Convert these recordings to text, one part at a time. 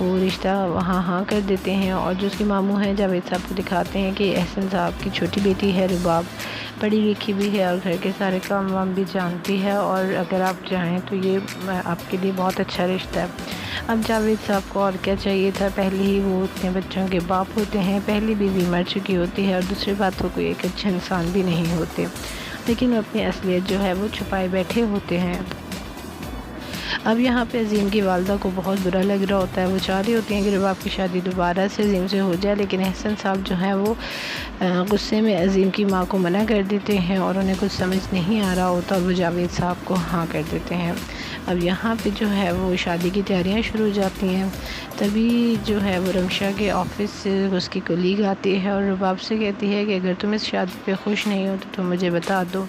وہ رشتہ ہاں ہاں کر دیتے ہیں، اور جو اس کے ماموں ہیں جاوید صاحب کو دکھاتے ہیں کہ احسن صاحب کی چھوٹی بیٹی ہے رباب، پڑھی لکھی بھی ہے اور گھر کے سارے کام وام بھی جانتی ہے، اور اگر آپ چاہیں تو یہ آپ کے لیے بہت اچھا رشتہ ہے۔ اب جاوید صاحب کو اور کیا چاہیے تھا، پہلے ہی وہ اتنے بچوں کے باپ ہوتے ہیں، پہلی بیوی مر چکی ہوتی ہے، اور دوسری بات تو کوئی ایک اچھے انسان بھی نہیں ہوتے، لیکن وہ اپنی اصلیت جو ہے وہ چھپائے بیٹھے ہوتے ہیں۔ اب یہاں پہ عظیم کی والدہ کو بہت برا لگ رہا ہوتا ہے، وہ چاہ رہی ہوتی ہیں کہ رباب کی شادی دوبارہ سے عظیم سے ہو جائے، لیکن احسن صاحب جو ہیں وہ غصے میں عظیم کی ماں کو منع کر دیتے ہیں، اور انہیں کچھ سمجھ نہیں آ رہا ہوتا، اور وہ جاوید صاحب کو ہاں کر دیتے ہیں۔ اب یہاں پہ جو ہے وہ شادی کی تیاریاں شروع ہو جاتی ہیں، تبھی جو ہے وہ رمشا کے آفس سے اس کی کولیگ آتی ہے اور رباب سے کہتی ہے کہ اگر تم اس شادی پہ خوش نہیں ہو تو تم مجھے بتا دو،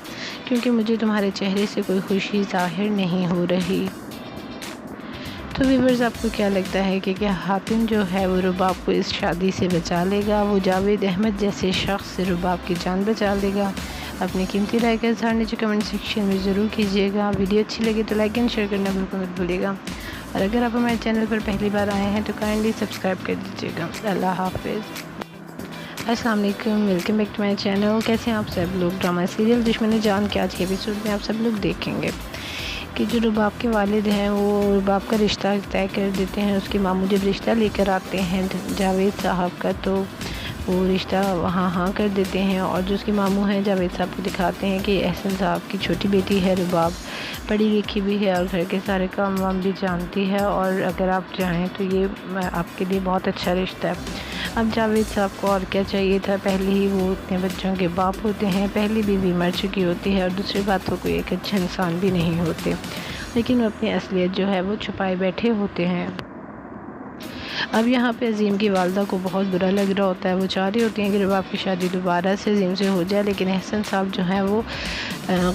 کیونکہ مجھے تمہارے چہرے سے کوئی خوشی ظاہر نہیں ہو رہی۔ تو ویورز، آپ کو کیا لگتا ہے کہ کیا حاتم جو ہے وہ رباب کو اس شادی سے بچا لے گا، وہ جاوید احمد جیسے شخص سے رباب کی جان بچا لے گا؟ اپنی قیمتی رائے کا اظہار نیچے کمنٹ سیکشن میں ضرور کیجیے گا۔ ویڈیو اچھی لگے تو لائک اینڈ شیئر کرنا بالکل مت بھولیے گا، اور اگر آپ ہمارے چینل پر پہلی بار آئے ہیں تو کائنڈلی سبسکرائب کر دیجیے گا۔ اللہ حافظ۔ السلام علیکم، welcome back to my channel. کیسے ہیں آپ سب لوگ؟ ڈرامہ سیریل دشمن جان کے آج کے ایپیسوڈ میں آپ سب لوگ دیکھیں گے کہ جو رباب کے والد ہیں وہ رباب کا رشتہ طے کر دیتے ہیں۔ اس کے ماموں جب رشتہ لے کر آتے ہیں جاوید صاحب کا، تو وہ رشتہ ہاں ہاں کر دیتے ہیں، اور جو اس کے ماموں ہیں جاوید صاحب کو دکھاتے ہیں کہ احسن صاحب کی چھوٹی بیٹی ہے رباب، پڑھی لکھی بھی ہے اور گھر کے سارے کام وام بھی جانتی ہے، اور اگر آپ چاہیں تو یہ آپ کے لیے بہت اچھا رشتہ ہے۔ اب جاوید صاحب کو اور کیا چاہیے تھا، پہلے ہی وہ اتنے بچوں کے باپ ہوتے ہیں، پہلی بیوی مر چکی ہوتی ہے، اور دوسری بات تو کوئی ایک اچھے انسان بھی نہیں ہوتے، لیکن وہ اپنی اصلیت جو ہے وہ چھپائے بیٹھے ہوتے ہیں۔ اب یہاں پہ عظیم کی والدہ کو بہت برا لگ رہا ہوتا ہے، وہ چاہ رہی ہوتی ہیں کہ رباب کی شادی دوبارہ سے عظیم سے ہو جائے، لیکن احسن صاحب جو ہیں وہ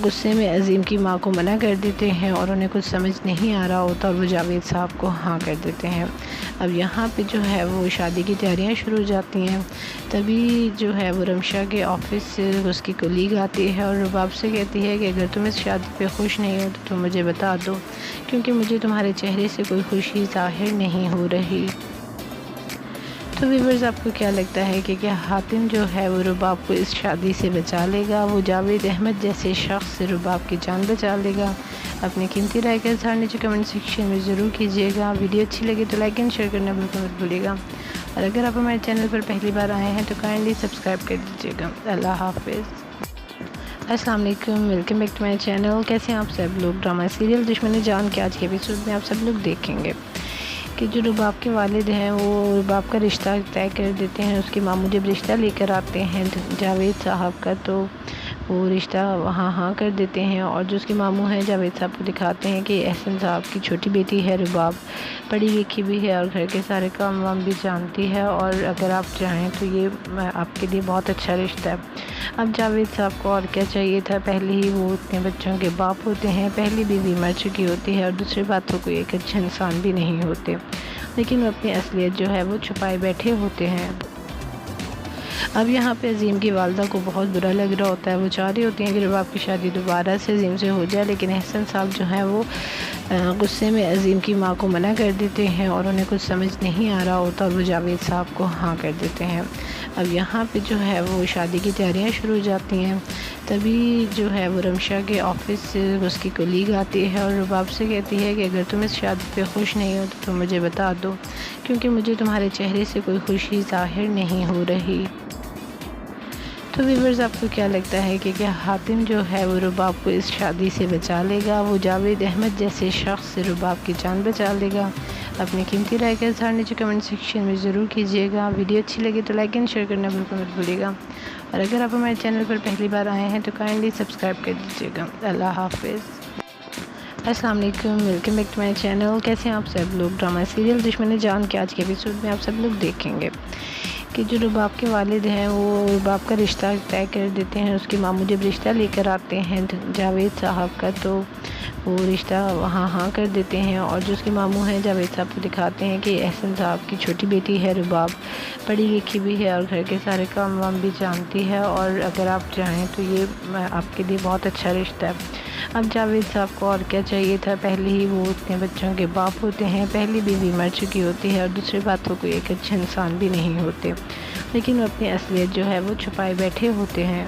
غصے میں عظیم کی ماں کو منع کر دیتے ہیں، اور انہیں کچھ سمجھ نہیں آ رہا ہوتا، اور وہ جاوید صاحب کو ہاں کر دیتے ہیں۔ اب یہاں پہ جو ہے وہ شادی کی تیاریاں شروع ہو جاتی ہیں، تبھی جو ہے وہ رمشا کے آفس سے اس کی کولیگ آتی ہے اور رباب سے کہتی ہے کہ اگر تم اس شادی پہ خوش نہیں ہو تو تم مجھے بتا دو، کیونکہ مجھے تمہارے چہرے سے کوئی خوشی ظاہر نہیں ہو رہی۔ تو ویورز، آپ کو کیا لگتا ہے کہ کیا حاتم جو ہے وہ رباب کو اس شادی سے بچا لے گا، وہ جاوید احمد جیسے شخص سے رباب کی جان بچا لے گا؟ اپنی قیمتی رائے کا اظہار نیچے کمنٹ سیکشن میں ضرور کیجیے گا۔ ویڈیو اچھی لگے تو لائک اینڈ شیئر کرنا بالکل مت بھولیے گا، اور اگر آپ ہمارے چینل پر پہلی بار آئے ہیں تو کائنڈلی سبسکرائب کر دیجیے گا۔ اللہ حافظ۔ السلام علیکم، welcome back to my channel. کیسے ہیں آپ سب لوگ؟ ڈرامہ سیریل دشمن جان کے آج کے ایپیسوڈ میں آپ سب لوگ دیکھیں گے کہ جو رباب کے والد ہیں وہ رباب کا رشتہ طے کر دیتے ہیں۔ اس کے ماموں جب رشتہ لے کر آتے ہیں جاوید صاحب کا، تو وہ رشتہ ہاں ہاں کر دیتے ہیں، اور جو اس کے ماموں ہیں جاوید صاحب کو دکھاتے ہیں کہ احسن صاحب کی چھوٹی بیٹی ہے رباب، پڑھی لکھی بھی ہے اور گھر کے سارے کام وام بھی جانتی ہے، اور اگر آپ چاہیں تو یہ آپ کے لیے بہت اچھا رشتہ ہے۔ اب جاوید صاحب کو اور کیا چاہیے تھا، پہلے ہی وہ اتنے بچوں کے باپ ہوتے ہیں، پہلی بیوی مر چکی ہوتی ہے، اور دوسری بات تو کوئی ایک اچھے انسان بھی نہیں ہوتے، لیکن وہ اپنی اصلیت جو ہے وہ چھپائے بیٹھے ہوتے ہیں۔ اب یہاں پہ عظیم کی والدہ کو بہت برا لگ رہا ہوتا ہے، وہ چاہ رہی ہوتی ہیں کہ رباب کی شادی دوبارہ سے عظیم سے ہو جائے، لیکن احسن صاحب جو ہیں وہ غصے میں عظیم کی ماں کو منع کر دیتے ہیں، اور انہیں کچھ سمجھ نہیں آ رہا ہوتا، اور وہ جاوید صاحب کو ہاں کر دیتے ہیں۔ اب یہاں پہ جو ہے وہ شادی کی تیاریاں شروع ہو جاتی ہیں، تبھی جو ہے وہ رمشا کے آفس سے اس کی کولیگ آتی ہے اور رباب سے کہتی ہے کہ اگر تم اس شادی پہ خوش نہیں ہو تو تم مجھے بتا دو، کیونکہ مجھے تمہارے چہرے سے کوئی خوشی ظاہر نہیں ہو رہی۔ تو ویورز، آپ کو کیا لگتا ہے کہ کیا حاتم جو ہے وہ رباب کو اس شادی سے بچا لے گا، وہ جاوید احمد جیسے شخص سے رباب کی جان بچا لے گا؟ اپنی قیمتی رائے کا اظہار نیچے کمنٹ سیکشن میں ضرور کیجیے گا۔ ویڈیو اچھی لگے تو لائک اینڈ شیئر کرنا بالکل مت بھولیے گا، اور اگر آپ ہمارے چینل پر پہلی بار آئے ہیں تو کائنڈلی سبسکرائب کر دیجیے گا۔ اللہ حافظ۔ السلام علیکم، welcome back to my channel. کیسے ہیں آپ سب لوگ؟ ڈرامہ سیریل دشمن جان کے آج کے ایپیسوڈ میں آپ سب لوگ دیکھیں گے کہ جو رباب کے والد ہیں وہ رباب کا رشتہ طے کر دیتے ہیں۔ اس کے ماموں جب رشتہ لے کر آتے ہیں جاوید صاحب کا، تو وہ رشتہ ہاں ہاں کر دیتے ہیں، اور جو اس کے ماموں ہیں جاوید صاحب کو دکھاتے ہیں کہ احسن صاحب کی چھوٹی بیٹی ہے رباب، پڑھی لکھی بھی ہے اور گھر کے سارے کام وام بھی جانتی ہے، اور اگر آپ چاہیں تو یہ آپ کے لیے بہت اچھا رشتہ ہے۔ اب جاوید صاحب کو اور کیا چاہیے تھا، پہلے ہی وہ اتنے بچوں کے باپ ہوتے ہیں، پہلی بیوی مر چکی ہوتی ہے اور دوسری بات وہ کوئی ایک اچھے انسان بھی نہیں ہوتے، لیکن وہ اپنی اصلیت جو ہے وہ چھپائے بیٹھے ہوتے ہیں۔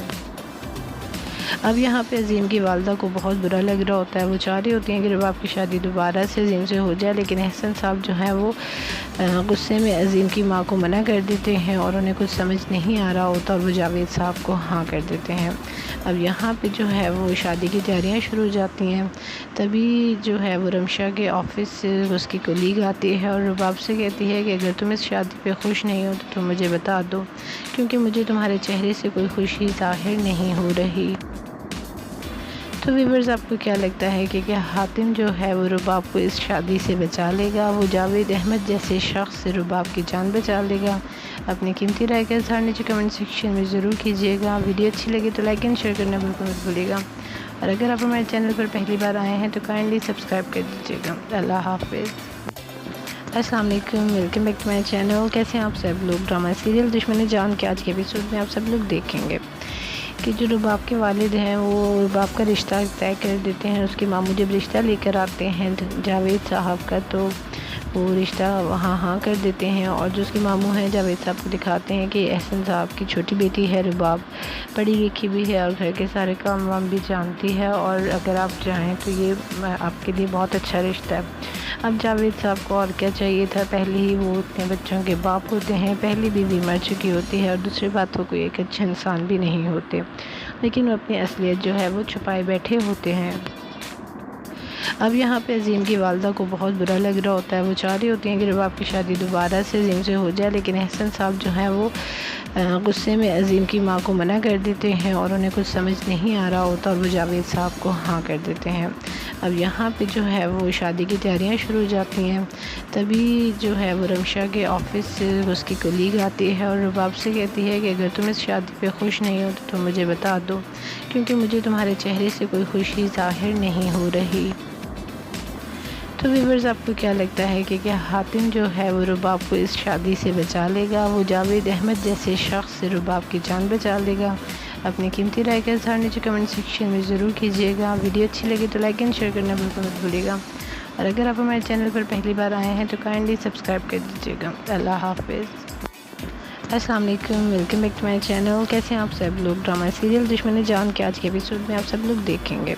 اب یہاں پہ عظیم کی والدہ کو بہت برا لگ رہا ہوتا ہے، وہ چاہ رہی ہوتی ہیں کہ رباب کی شادی دوبارہ سے عظیم سے ہو جائے، لیکن احسن صاحب جو ہیں وہ غصے میں عظیم کی ماں کو منع کر دیتے ہیں اور انہیں کچھ سمجھ نہیں آ رہا ہوتا اور وہ جاوید صاحب کو ہاں کر دیتے ہیں۔ اب یہاں پہ جو ہے وہ شادی کی تیاریاں شروع ہو جاتی ہیں، تبھی جو ہے وہ رمشا کے آفس سے اس کی کولیگ آتی ہے اور رباب سے کہتی ہے کہ اگر تم اس شادی پہ خوش نہیں ہو تو تم مجھے بتا دو، کیونکہ مجھے تمہارے چہرے سے کوئی خوشی ظاہر نہیں ہو رہی۔ تو ویورز، آپ کو کیا لگتا ہے کہ کیا حاتم جو ہے وہ رباب کو اس شادی سے بچا لے گا؟ وہ جاوید احمد جیسے شخص سے رباب کی جان بچا لے گا؟ اپنی قیمتی رائے کا اظہار نیچے کمنٹ سیکشن میں ضرور کیجیے گا۔ ویڈیو اچھی لگے تو لائک اینڈ شیئر کرنا بالکل مت بھولیے گا، اور اگر آپ ہمارے چینل پر پہلی بار آئے ہیں تو کائنڈلی سبسکرائب کر دیجیے گا۔ اللہ حافظ۔ السلام علیکم، welcome back to my channel. کیسے ہیں آپ سب لوگ؟ ڈرامہ سیریل دشمن جان کے آج کے ایپیسوڈ میں آپ سب لوگ دیکھیں گے کہ جو رباب کے والد ہیں وہ رباب کا رشتہ طے کر دیتے ہیں۔ اس کے ماموں جب رشتہ لے کر آتے ہیں جاوید صاحب کا، تو وہ رشتہ وہاں ہاں کر دیتے ہیں، اور جو اس کے ماموں ہیں جاوید صاحب کو دکھاتے ہیں کہ احسن صاحب کی چھوٹی بیٹی ہے رباب، پڑھی لکھی بھی ہے اور گھر کے سارے کام وام بھی جانتی ہے، اور اگر آپ چاہیں تو یہ آپ کے لیے بہت اچھا رشتہ ہے۔ اب جاوید صاحب کو اور کیا چاہیے تھا، پہلے ہی وہ اتنے بچوں کے باپ ہوتے ہیں، پہلی بیوی مر چکی ہوتی ہے اور دوسری بات وہ کوئی ایک اچھے انسان بھی نہیں ہوتے، لیکن وہ اپنی اصلیت جو ہے وہ چھپائے بیٹھے ہوتے ہیں۔ اب یہاں پہ عظیم کی والدہ کو بہت برا لگ رہا ہوتا ہے، وہ چاہ رہی ہوتی ہیں کہ رباب کی شادی دوبارہ سے عظیم سے ہو جائے، لیکن احسن صاحب جو ہیں وہ غصے میں عظیم کی ماں کو منع کر دیتے ہیں اور انہیں کچھ سمجھ نہیں آ رہا ہوتا اور وہ جاوید صاحب کو ہاں کر دیتے ہیں۔ اب یہاں پہ جو ہے وہ شادی کی تیاریاں شروع ہو جاتی ہیں، تبھی جو ہے وہ رمشا کے آفس سے اس کی کولیگ آتی ہے اور رباب سے کہتی ہے کہ اگر تم اس شادی پہ خوش نہیں ہو تو تم مجھے بتا دو، کیونکہ مجھے تمہارے چہرے سے کوئی خوشی ظاہر نہیں ہو رہی۔ تو ویورز، آپ کو کیا لگتا ہے کہ کیا حاتم جو ہے وہ رباب کو اس شادی سے بچا لے گا؟ وہ جاوید احمد جیسے شخص سے رباب کی جان بچا لے گا؟ اپنی قیمتی رائے کا اظہار نیچے کمنٹ سیکشن میں ضرور کیجیے گا۔ ویڈیو اچھی لگے تو لائک اینڈ شیئر کرنا بالکل مت بھولیے گا، اور اگر آپ ہمارے چینل پر پہلی بار آئے ہیں تو کائنڈلی سبسکرائب کر دیجیے گا۔ اللہ حافظ۔ السلام علیکم، welcome back to my channel. کیسے ہیں آپ سب لوگ؟ ڈرامہ سیریل دشمن جان کے آج کے ایپیسوڈ میں آپ سب لوگ دیکھیں گے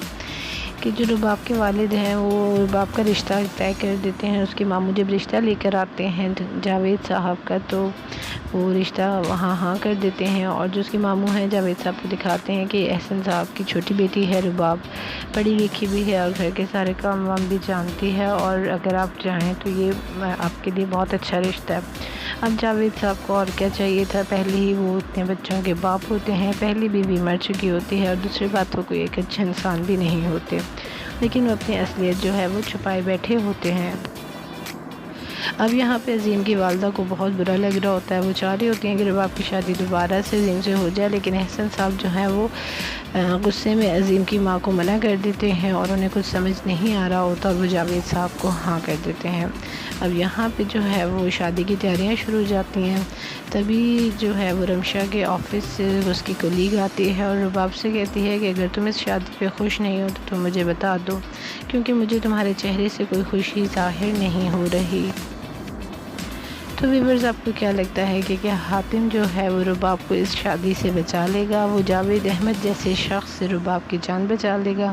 کہ جو رباب کے والد ہیں وہ رباب کا رشتہ طے کر دیتے ہیں۔ اس کے ماموں جب رشتہ لے کر آتے ہیں جاوید صاحب کا، تو وہ رشتہ وہاں ہاں کر دیتے ہیں، اور جو اس کے ماموں ہیں جاوید صاحب کو دکھاتے ہیں کہ احسن صاحب کی چھوٹی بیٹی ہے رباب، پڑھی لکھی بھی ہے اور گھر کے سارے کام وام بھی جانتی ہے، اور اگر آپ چاہیں تو یہ آپ کے لیے بہت اچھا رشتہ ہے۔ اب جاوید صاحب کو اور کیا چاہیے تھا، پہلے ہی وہ اتنے بچوں کے باپ ہوتے ہیں، پہلی بیوی مر چکی ہوتی ہے اور دوسری بات وہ کوئی ایک اچھے انسان بھی نہیں ہوتے، لیکن وہ اپنی اصلیت جو ہے وہ چھپائے بیٹھے ہوتے ہیں۔ اب یہاں پہ عظیم کی والدہ کو بہت برا لگ رہا ہوتا ہے، وہ چاہ رہی ہوتی ہیں کہ رباب کی شادی دوبارہ سے عظیم سے ہو جائے، لیکن احسن صاحب جو ہیں وہ غصے میں عظیم کی ماں کو منع کر دیتے ہیں اور انہیں کچھ سمجھ نہیں آ رہا ہوتا اور وہ جاوید صاحب کو ہاں کر دیتے ہیں۔ اب یہاں پہ جو ہے وہ شادی کی تیاریاں شروع ہو جاتی ہیں، تبھی جو ہے وہ رمشا کے آفس سے اس کی کولیگ آتی ہے اور رباب سے کہتی ہے کہ اگر تم اس شادی پہ خوش نہیں ہو تو تم مجھے بتا دو، کیونکہ مجھے تمہارے چہرے سے کوئی خوشی ظاہر نہیں ہو رہی۔ تو ویورز، آپ کو کیا لگتا ہے کہ کیا حاتم جو ہے وہ رباب کو اس شادی سے بچا لے گا؟ وہ جاوید احمد جیسے شخص سے رباب کی جان بچا لے گا؟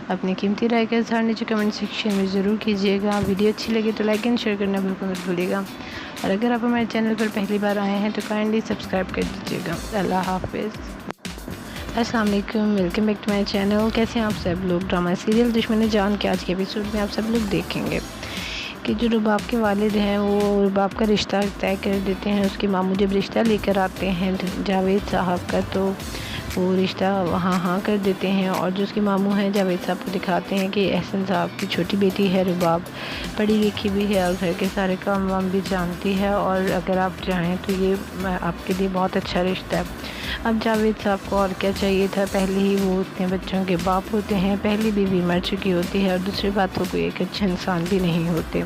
اپنی قیمتی رائے کا اظہار نیچے کمنٹ سیکشن میں ضرور کیجیے گا۔ ویڈیو اچھی لگے تو لائک اینڈ شیئر کرنا بالکل مت بھولیے گا، اور اگر آپ ہمارے چینل پر پہلی بار آئے ہیں تو کائنڈلی سبسکرائب کر دیجیے گا۔ اللہ حافظ۔ السلام علیکم، welcome back to my channel. کیسے ہیں آپ سب لوگ؟ ڈرامہ سیریل دشمن جان کے آج کے ایپیسوڈ میں آپ سب لوگ دیکھیں گے کہ جو رباب کے والد ہیں وہ رباب کا رشتہ طے کر دیتے ہیں۔ اس کے ماموں جب رشتہ لے کر آتے ہیں جاوید صاحب کا، تو وہ رشتہ وہاں ہاں کر دیتے ہیں، اور جو اس کے ماموں ہیں جاوید صاحب کو دکھاتے ہیں کہ احسن صاحب کی چھوٹی بیٹی ہے رباب، پڑھی لکھی بھی ہے اور گھر کے سارے کام وام بھی جانتی ہے، اور اگر آپ چاہیں تو یہ آپ کے لیے بہت اچھا رشتہ ہے۔ اب جاوید صاحب کو اور کیا چاہیے تھا، پہلے ہی وہ اتنے بچوں کے باپ ہوتے ہیں، پہلی بیوی مر چکی ہوتی ہے اور دوسری بات وہ کوئی ایک اچھے انسان بھی نہیں ہوتے،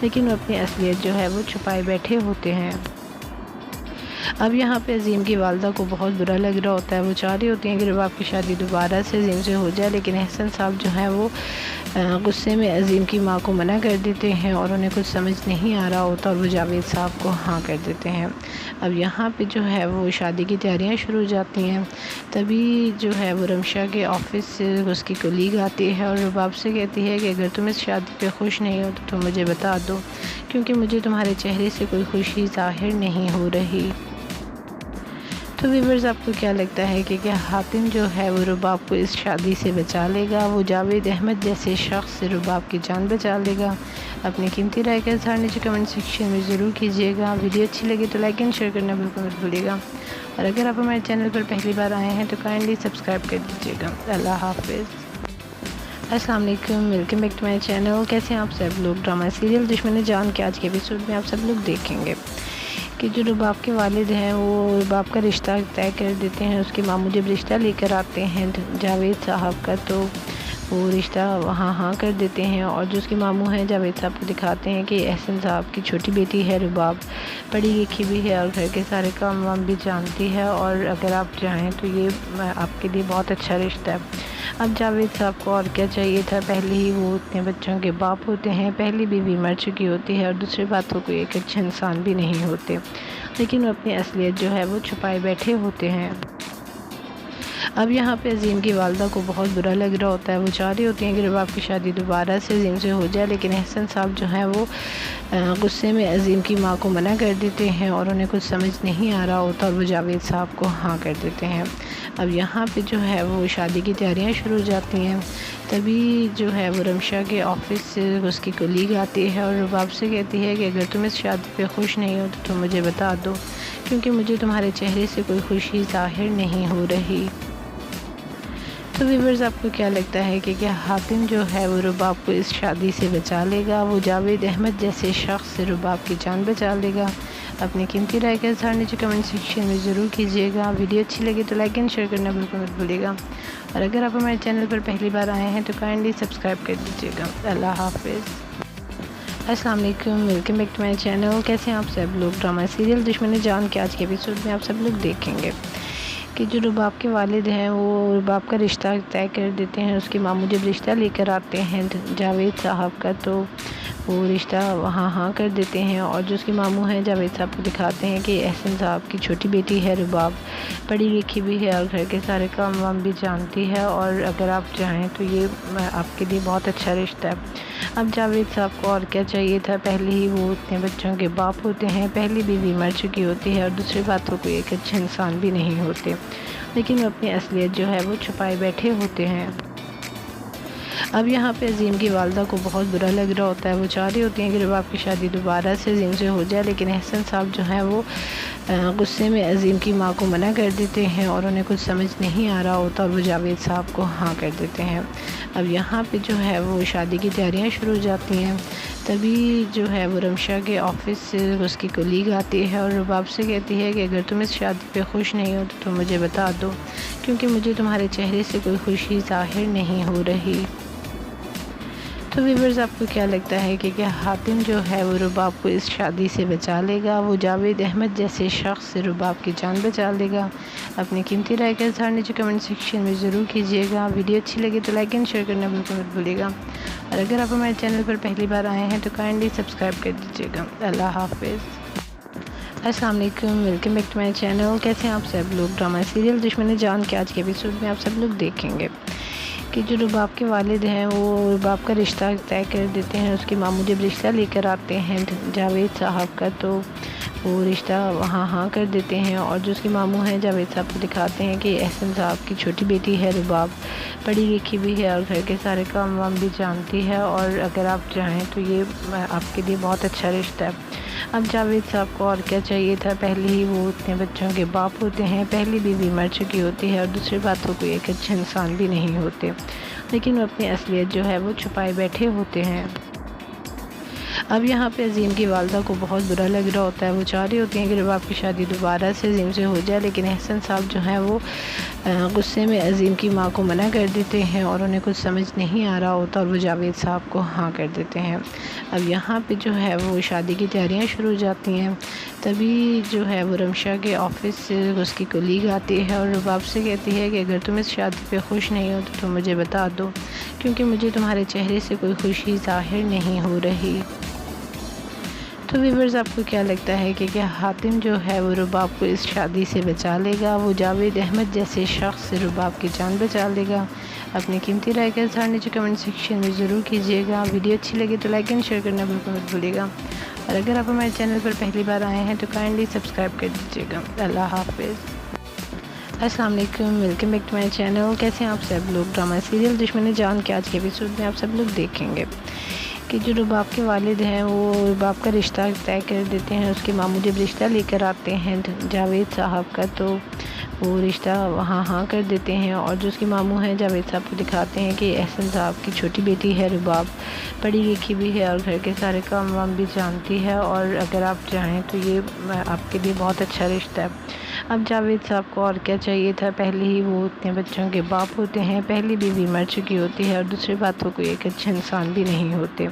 لیکن وہ اپنی اصلیت جو ہے وہ چھپائے بیٹھے ہوتے ہیں۔ اب یہاں پہ عظیم کی والدہ کو بہت برا لگ رہا ہوتا ہے، وہ چاہ رہی ہوتی ہیں کہ رباب کی شادی دوبارہ سے عظیم سے ہو جائے، لیکن احسن صاحب جو ہیں وہ غصے میں عظیم کی ماں کو منع کر دیتے ہیں اور انہیں کچھ سمجھ نہیں آ رہا ہوتا اور وہ جاوید صاحب کو ہاں کر دیتے ہیں۔ اب یہاں پہ جو ہے وہ شادی کی تیاریاں شروع ہو جاتی ہیں، تبھی جو ہے وہ رمشا کے آفس سے اس کی کولیگ آتی ہے اور رباب سے کہتی ہے کہ اگر تم اس شادی پہ خوش نہیں ہو تو تم مجھے بتا دو، کیونکہ مجھے تمہارے چہرے سے کوئی خوشی ظاہر نہیں ہو رہی۔ تو ویورز، آپ کو کیا لگتا ہے کہ کیا حاتم جو ہے وہ رباب کو اس شادی سے بچا لے گا؟ وہ جاوید احمد جیسے شخص سے رباب کی جان بچا لے گا؟ اپنی قیمتی رائے کا اظہار نیچے کمنٹ سیکشن میں ضرور کیجیے گا۔ ویڈیو اچھی لگے تو لائک اینڈ شیئر کرنا بالکل مت بھولیے گا، اور اگر آپ ہمارے چینل پر پہلی بار آئے ہیں تو کائنڈلی سبسکرائب کر دیجیے گا۔ اللہ حافظ۔ السلام علیکم، welcome back to my channel. کیسے ہیں آپ سب لوگ؟ ڈرامہ سیریل دشمن جان کے آج کے ایپیسوڈ میں آپ سب لوگ دیکھیں گے کہ جو رباب کے والد ہیں وہ رباب کا رشتہ طے کر دیتے ہیں۔ اس کے ماموں جب رشتہ لے کر آتے ہیں جاوید صاحب کا، تو وہ رشتہ ہاں کر دیتے ہیں، اور جو اس کے ماموں ہیں جاوید صاحب کو دکھاتے ہیں کہ احسن صاحب کی چھوٹی بیٹی ہے رباب، پڑھی لکھی بھی ہے اور گھر کے سارے کام وام بھی جانتی ہے، اور اگر آپ چاہیں تو یہ آپ کے لیے بہت اچھا رشتہ ہے۔ اب جاوید صاحب کو اور کیا چاہیے تھا؟ پہلے ہی وہ اتنے بچوں کے باپ ہوتے ہیں، پہلی بیوی مر چکی ہوتی ہے، اور دوسری بات تو کوئی ایک اچھے انسان بھی نہیں ہوتے، لیکن وہ اپنی اصلیت جو ہے وہ چھپائے بیٹھے ہوتے ہیں۔ اب یہاں پہ عظیم کی والدہ کو بہت برا لگ رہا ہوتا ہے، وہ چاہ رہی ہوتی ہیں کہ رباب کی شادی دوبارہ سے عظیم سے ہو جائے، لیکن احسن صاحب جو ہیں وہ غصے میں عظیم کی ماں کو منع کر دیتے ہیں اور انہیں کچھ سمجھ نہیں آ رہا ہوتا اور وہ جاوید صاحب کو ہاں کر دیتے ہیں۔ اب یہاں پہ جو ہے وہ شادی کی تیاریاں شروع ہو جاتی ہیں، تبھی جو ہے وہ رمشا کے آفس سے اس کی کولیگ آتی ہے اور رباب سے کہتی ہے کہ اگر تم اس شادی پہ خوش نہیں ہو تو تم مجھے بتا دو، کیونکہ مجھے تمہارے چہرے سے کوئی خوشی ظاہر نہیں ہو رہی۔ تو ویورز، آپ کو کیا لگتا ہے کہ کیا حاتم جو ہے وہ رباب کو اس شادی سے بچا لے گا؟ وہ جاوید احمد جیسے شخص سے رباب کی جان بچا لے گا؟ اپنی قیمتی رائے کا اظہار نیچے کمنٹ سیکشن میں ضرور کیجیے گا۔ ویڈیو اچھی لگے تو لائک اینڈ شیئر کرنا بالکل مت بھولیے گا، اور اگر آپ ہمارے چینل پر پہلی بار آئے ہیں تو کائنڈلی سبسکرائب کر دیجیے گا۔ اللہ حافظ۔ السلام علیکم، welcome back to my channel. کیسے ہیں آپ سب لوگ؟ ڈرامہ سیریل دشمن جان کے آج کے ایپیسوڈ میں آپ سب لوگ دیکھیں گے کہ جو رباب کے والد ہیں وہ رباب کا رشتہ طے کر دیتے ہیں۔ اس کے ماموں جب رشتہ لے کر آتے ہیں جاوید صاحب کا، تو وہ رشتہ ہاں کر دیتے ہیں، اور جو اس کے ماموں ہیں جاوید صاحب کو دکھاتے ہیں کہ احسن صاحب کی چھوٹی بیٹی ہے رباب، پڑھی لکھی بھی ہے اور گھر کے سارے کام وام بھی جانتی ہے، اور اگر آپ چاہیں تو یہ آپ کے لیے بہت اچھا رشتہ ہے۔ اب جاوید صاحب کو اور کیا چاہیے تھا؟ پہلے ہی وہ اتنے بچوں کے باپ ہوتے ہیں، پہلی بیوی مر چکی ہوتی ہے، اور دوسری بات تو کوئی ایک اچھے انسان بھی نہیں ہوتے، لیکن وہ اپنی اصلیت جو ہے وہ چھپائے بیٹھے ہوتے ہیں۔ اب یہاں پہ عظیم کی والدہ کو بہت برا لگ رہا ہوتا ہے، وہ چاہ رہی ہوتی ہیں کہ رباب کی شادی دوبارہ سے عظیم سے ہو جائے، لیکن احسن صاحب جو ہیں وہ غصے میں عظیم کی ماں کو منع کر دیتے ہیں اور انہیں کچھ سمجھ نہیں آ رہا ہوتا اور وہ جاوید صاحب کو ہاں کر دیتے ہیں۔ اب یہاں پہ جو ہے وہ شادی کی تیاریاں شروع ہو جاتی ہیں، تبھی جو ہے وہ رمشا کے آفس سے اس کی کولیگ آتی ہے اور رباب سے کہتی ہے کہ اگر تم اس شادی پہ خوش نہیں ہو تو تم مجھے بتا دو، کیونکہ مجھے تمہارے چہرے سے کوئی خوشی ظاہر نہیں ہو رہی۔ تو ویورز، آپ کو کیا لگتا ہے کہ کیا حاتم جو ہے وہ رباب کو اس شادی سے بچا لے گا؟ وہ جاوید احمد جیسے شخص سے رباب کی جان بچا لے گا؟ اپنی قیمتی رائے کا اظہار نیچے کمنٹ سیکشن میں ضرور کیجیے گا۔ ویڈیو اچھی لگے تو لائک اینڈ شیئر کرنا بالکل مت بھولیے گا، اور اگر آپ ہمارے چینل پر پہلی بار آئے ہیں تو کائنڈلی سبسکرائب کر دیجیے گا۔ اللہ حافظ۔ السلام علیکم، welcome back to my channel. کیسے ہیں آپ سب لوگ؟ ڈرامہ سیریل دشمن جان کے آج کے ایپیسوڈ میں آپ سب لوگ دیکھیں گے کہ جو رباب کے والد ہیں وہ رباب کا رشتہ طے کر دیتے ہیں۔ اس کے ماموں جب رشتہ لے کر آتے ہیں جاوید صاحب کا، تو وہ رشتہ ہاں کر دیتے ہیں، اور جو اس کے ماموں ہیں جاوید صاحب کو دکھاتے ہیں کہ احسن صاحب کی چھوٹی بیٹی ہے رباب، پڑھی لکھی بھی ہے اور گھر کے سارے کام وام بھی جانتی ہے، اور اگر آپ چاہیں تو یہ آپ کے لیے بہت اچھا رشتہ ہے۔ اب جاوید صاحب کو اور کیا چاہیے تھا؟ پہلے ہی وہ اتنے بچوں کے باپ ہوتے ہیں، پہلی بیوی مر چکی ہوتی ہے، اور دوسری بات تو کوئی ایک اچھے انسان بھی نہیں ہوتے، لیکن وہ اپنی اصلیت جو ہے وہ چھپائے بیٹھے ہوتے ہیں۔ اب یہاں پہ عظیم کی والدہ کو بہت برا لگ رہا ہوتا ہے، وہ چاہ رہی ہوتی ہیں کہ رباب کی شادی دوبارہ سے عظیم سے ہو جائے، لیکن احسن صاحب جو ہیں وہ غصے میں عظیم کی ماں کو منع کر دیتے ہیں اور انہیں کچھ سمجھ نہیں آ رہا ہوتا اور وہ جاوید صاحب کو ہاں کر دیتے ہیں۔ اب یہاں پہ جو ہے وہ شادی کی تیاریاں شروع ہو جاتی ہیں، تبھی جو ہے وہ رمشا کے آفس سے اس کی کولیگ آتی ہے اور رباب سے کہتی ہے کہ اگر تم اس شادی پہ خوش نہیں ہو تو مجھے بتا دو، کیونکہ مجھے تمہارے چہرے سے کوئی خوشی ظاہر نہیں ہو رہی۔ تو ویورز، آپ کو کیا لگتا ہے کہ کیا حاتم جو ہے وہ رباب کو اس شادی سے بچا لے گا؟ وہ جاوید احمد جیسے شخص سے رباب کی جان بچا لے گا؟ اپنی قیمتی رائے کا اظہار نیچے کمنٹ سیکشن میں ضرور کیجیے گا۔ ویڈیو اچھی لگے تو لائک اینڈ شیئر کرنا بالکل مت بھولیے گا، اور اگر آپ ہمارے چینل پر پہلی بار آئے ہیں تو کائنڈلی سبسکرائب کر دیجیے گا۔ اللہ حافظ۔ السلام علیکم، welcome back to my channel. کیسے ہیں آپ سب لوگ؟ ڈرامہ سیریل دشمن جان کے آج کے ایپیسوڈ میں آپ سب لوگ دیکھیں گے کہ جو رباب کے والد ہیں وہ رباب کا رشتہ طے کر دیتے ہیں۔ اس کے ماموں جب رشتہ لے کر آتے ہیں جاوید صاحب کا، تو وہ رشتہ ہاں کر دیتے ہیں، اور جو اس کے ماموں ہیں جاوید صاحب کو دکھاتے ہیں کہ احسن صاحب کی چھوٹی بیٹی ہے رباب، پڑھی لکھی بھی ہے اور گھر کے سارے کام وام بھی جانتی ہے، اور اگر آپ چاہیں تو یہ آپ کے لیے بہت اچھا رشتہ ہے۔ اب جاوید صاحب کو اور کیا چاہیے تھا؟ پہلے ہی وہ اتنے بچوں کے باپ ہوتے ہیں، پہلی بیوی مر چکی ہوتی ہے، اور دوسری بات وہ کوئی ایک اچھے انسان بھی نہیں ہوتے،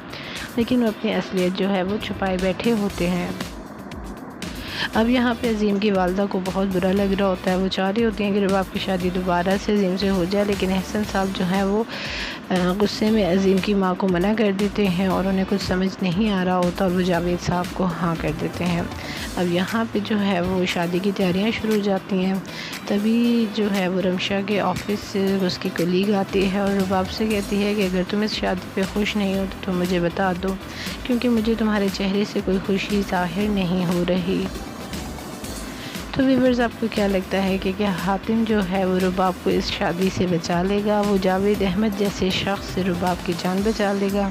لیکن وہ اپنی اصلیت جو ہے وہ چھپائے بیٹھے ہوتے ہیں۔ اب یہاں پہ عظیم کی والدہ کو بہت برا لگ رہا ہوتا ہے، وہ چاہ رہی ہوتی ہیں کہ رباب کی شادی دوبارہ سے عظیم سے ہو جائے، لیکن احسن صاحب جو ہیں وہ غصے میں عظیم کی ماں کو منع کر دیتے ہیں اور انہیں کچھ سمجھ نہیں آ رہا ہوتا اور وہ جاوید صاحب کو ہاں کر دیتے ہیں۔ اب یہاں پہ جو ہے وہ شادی کی تیاریاں شروع ہو جاتی ہیں، تبھی جو ہے وہ رمشا کے آفس سے اس کی کولیگ آتی ہے اور رباب سے کہتی ہے کہ اگر تم اس شادی پہ خوش نہیں ہو تو مجھے بتا دو، کیونکہ مجھے تمہارے چہرے سے کوئی خوشی ظاہر نہیں ہو رہی۔ تو ویورز، آپ کو کیا لگتا ہے کہ کیا حاتم جو ہے وہ رباب کو اس شادی سے بچا لے گا؟ وہ جاوید احمد جیسے شخص سے رباب کی جان بچا لے گا؟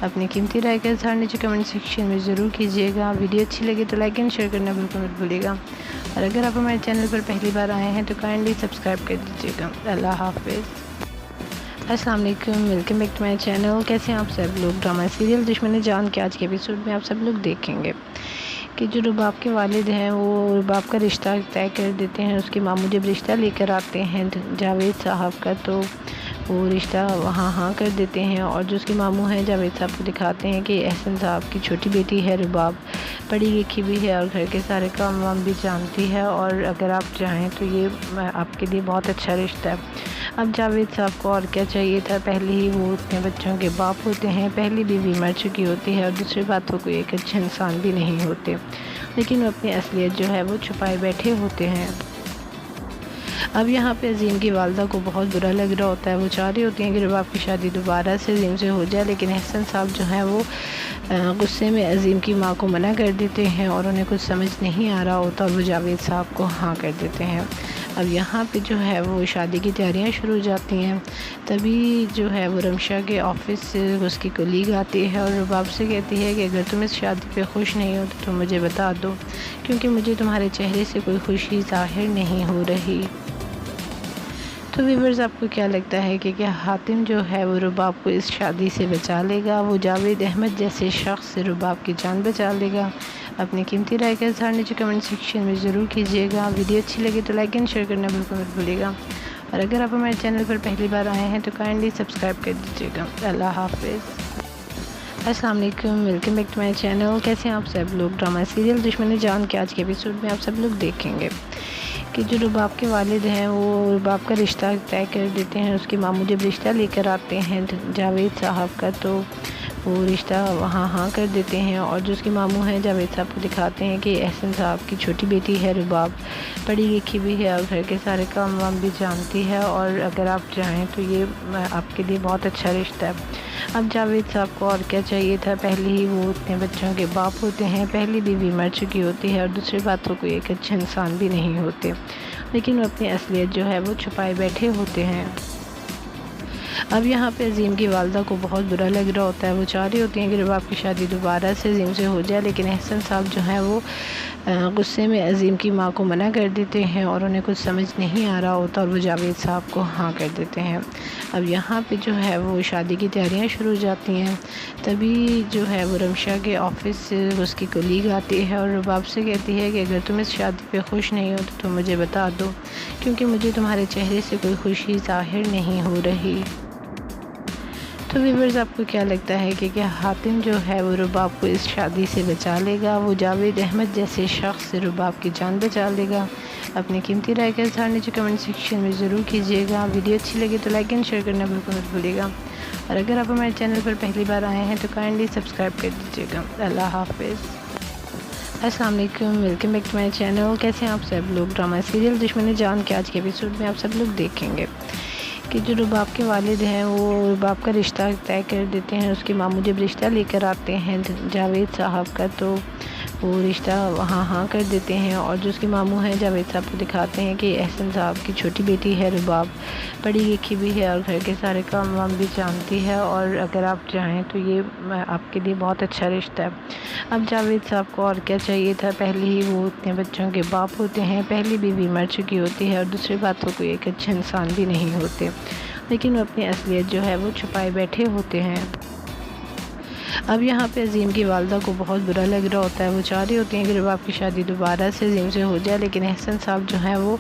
اپنی قیمتی رائے کا اظہار نیچے کمنٹ سیکشن میں ضرور کیجیے گا۔ ویڈیو اچھی لگے تو لائک اینڈ شیئر کرنا بالکل مت بھولیے گا، اور اگر آپ ہمارے چینل پر پہلی بار آئے ہیں تو کائنڈلی سبسکرائب کر دیجیے گا۔ اللہ حافظ۔ السلام علیکم، welcome back to my channel. کیسے ہیں آپ سب لوگ؟ ڈرامہ سیریل دشمن جان کے آج کے ایپیسوڈ میں آپ سب لوگ دیکھیں گے کہ جو رباب کے والد ہیں وہ رباب کا رشتہ طے کر دیتے ہیں۔ اس کے ماموں جب رشتہ لے کر آتے ہیں جاوید صاحب کا، تو وہ رشتہ ہاں کر دیتے ہیں، اور جو اس کے ماموں ہیں جاوید صاحب کو دکھاتے ہیں کہ احسن صاحب کی چھوٹی بیٹی ہے رباب، پڑھی لکھی بھی ہے اور گھر کے سارے کام وام بھی جانتی ہے، اور اگر آپ چاہیں تو یہ آپ کے لیے بہت اچھا رشتہ ہے۔ اب جاوید صاحب کو اور کیا چاہیے تھا؟ پہلے ہی وہ اتنے بچوں کے باپ ہوتے ہیں، پہلی بیوی مر چکی ہوتی ہے، اور دوسری بات وہ کوئی ایک اچھے انسان بھی نہیں ہوتے، لیکن وہ اپنی اصلیت جو ہے وہ چھپائے بیٹھے ہوتے ہیں۔ اب یہاں پہ عظیم کی والدہ کو بہت برا لگ رہا ہوتا ہے، وہ چاہ رہی ہوتی ہیں کہ رباب کی شادی دوبارہ سے عظیم سے ہو جائے، لیکن احسن صاحب جو ہیں وہ غصے میں عظیم کی ماں کو منع کر دیتے ہیں اور انہیں کچھ سمجھ نہیں آ رہا ہوتا اور وہ جاوید صاحب کو ہاں کر دیتے ہیں۔ اب یہاں پہ جو ہے وہ شادی کی تیاریاں شروع ہو جاتی ہیں، تبھی جو ہے وہ رمشا کے آفس سے اس کی کولیگ آتی ہے اور رباب سے کہتی ہے کہ اگر تم اس شادی پہ خوش نہیں ہو تو مجھے بتا دو، کیونکہ مجھے تمہارے چہرے سے کوئی خوشی ظاہر نہیں ہو رہی۔ تو ویورز، آپ کو کیا لگتا ہے کہ کیا حاتم جو ہے وہ رباب کو اس شادی سے بچا لے گا؟ وہ جاوید احمد جیسے شخص سے رباب کی جان بچا لے گا؟ اپنی قیمتی رائے کا اظہار نیچے کمنٹ سیکشن میں ضرور کیجیے گا۔ ویڈیو اچھی لگے تو لائک اینڈ شیئر کرنا بالکل مت بھولیے گا، اور اگر آپ ہمارے چینل پر پہلی بار آئے ہیں تو کائنڈلی سبسکرائب کر دیجیے گا۔ اللہ حافظ۔ السلام علیکم، welcome back to my channel. کیسے ہیں آپ سب لوگ؟ ڈرامہ سیریل دشمن جان کے آج کے ایپیسوڈ میں آپ سب لوگ دیکھیں گے کہ جو رباب کے والد ہیں وہ رباب کا رشتہ طے کر دیتے ہیں۔ اس کے ماموں جب رشتہ لے کر آتے ہیں جاوید صاحب کا، تو وہ رشتہ ہاں کر دیتے ہیں، اور جو اس کے ماموں ہیں جاوید صاحب کو دکھاتے ہیں کہ احسن صاحب کی چھوٹی بیٹی ہے رباب، پڑھی لکھی بھی ہے اور گھر کے سارے کام وام بھی جانتی ہے، اور اگر آپ چاہیں تو یہ آپ کے لیے بہت اچھا رشتہ ہے۔ اب جاوید صاحب کو اور کیا چاہیے تھا؟ پہلے ہی وہ اتنے بچوں کے باپ ہوتے ہیں، پہلی بیوی مر چکی ہوتی ہے، اور دوسری بات وہ کوئی ایک اچھے انسان بھی نہیں ہوتے، لیکن وہ اپنی اصلیت جو ہے وہ چھپائے بیٹھے ہوتے ہیں۔ اب یہاں پہ عظیم کی والدہ کو بہت برا لگ رہا ہوتا ہے، وہ چاہ رہی ہوتی ہیں کہ رباب کی شادی دوبارہ سے عظیم سے ہو جائے، لیکن احسن صاحب جو ہیں وہ غصے میں عظیم کی ماں کو منع کر دیتے ہیں اور انہیں کچھ سمجھ نہیں آ رہا ہوتا اور وہ جاوید صاحب کو ہاں کر دیتے ہیں۔ اب یہاں پہ جو ہے وہ شادی کی تیاریاں شروع ہو جاتی ہیں۔ تبھی جو ہے وہ رمشا کے آفس سے اس کی کولیگ آتی ہے اور رباب سے کہتی ہے کہ اگر تم اس شادی پہ خوش نہیں ہو تو تم مجھے بتا دو، کیونکہ مجھے تمہارے چہرے سے کوئی خوشی ظاہر نہیں ہو رہی۔ تو ویورز، آپ کو کیا لگتا ہے کہ کیا حاتم جو ہے وہ رباب کو اس شادی سے بچا لے گا؟ وہ جاوید احمد جیسے شخص سے رباب کی جان بچا لے گا؟ اپنی قیمتی رائے کا اظہار نیچے کمنٹ سیکشن میں ضرور کیجیے گا۔ ویڈیو اچھی لگے تو لائک اینڈ شیئر کرنا بالکل مت بھولیے گا، اور اگر آپ ہمارے چینل پر پہلی بار آئے ہیں تو کائنڈلی سبسکرائب کر دیجیے گا۔ اللہ حافظ۔ السلام علیکم، welcome back to my channel. کیسے ہیں آپ سب لوگ؟ ڈرامہ سیریل دشمن جان کے آج کے ایپیسوڈ میں آپ سب لوگ دیکھیں گے کہ جو رباب کے والد ہیں وہ رباب کا رشتہ طے کر دیتے ہیں۔ اس کے ماموں جب رشتہ لے کر آتے ہیں جاوید صاحب کا، تو وہ رشتہ ہاں کر دیتے ہیں، اور جو اس کے ماموں ہیں جاوید صاحب کو دکھاتے ہیں کہ احسن صاحب کی چھوٹی بیٹی ہے رباب، پڑھی لکھی بھی ہے اور گھر کے سارے کام وام بھی جانتی ہے، اور اگر آپ چاہیں تو یہ آپ کے لیے بہت اچھا رشتہ ہے۔ اب جاوید صاحب کو اور کیا چاہیے تھا؟ پہلے ہی وہ اتنے بچوں کے باپ ہوتے ہیں، پہلی بیوی مر چکی ہوتی ہے، اور دوسری بات وہ کوئی ایک اچھے انسان بھی نہیں ہوتے، لیکن وہ اپنی اصلیت جو ہے وہ چھپائے بیٹھے ہوتے ہیں۔ اب یہاں پہ عظیم کی والدہ کو بہت برا لگ رہا ہوتا ہے۔ وہ چاہ رہی ہوتی ہیں کہ رباب کی شادی دوبارہ سے عظیم سے ہو جائے، لیکن احسن صاحب جو ہیں وہ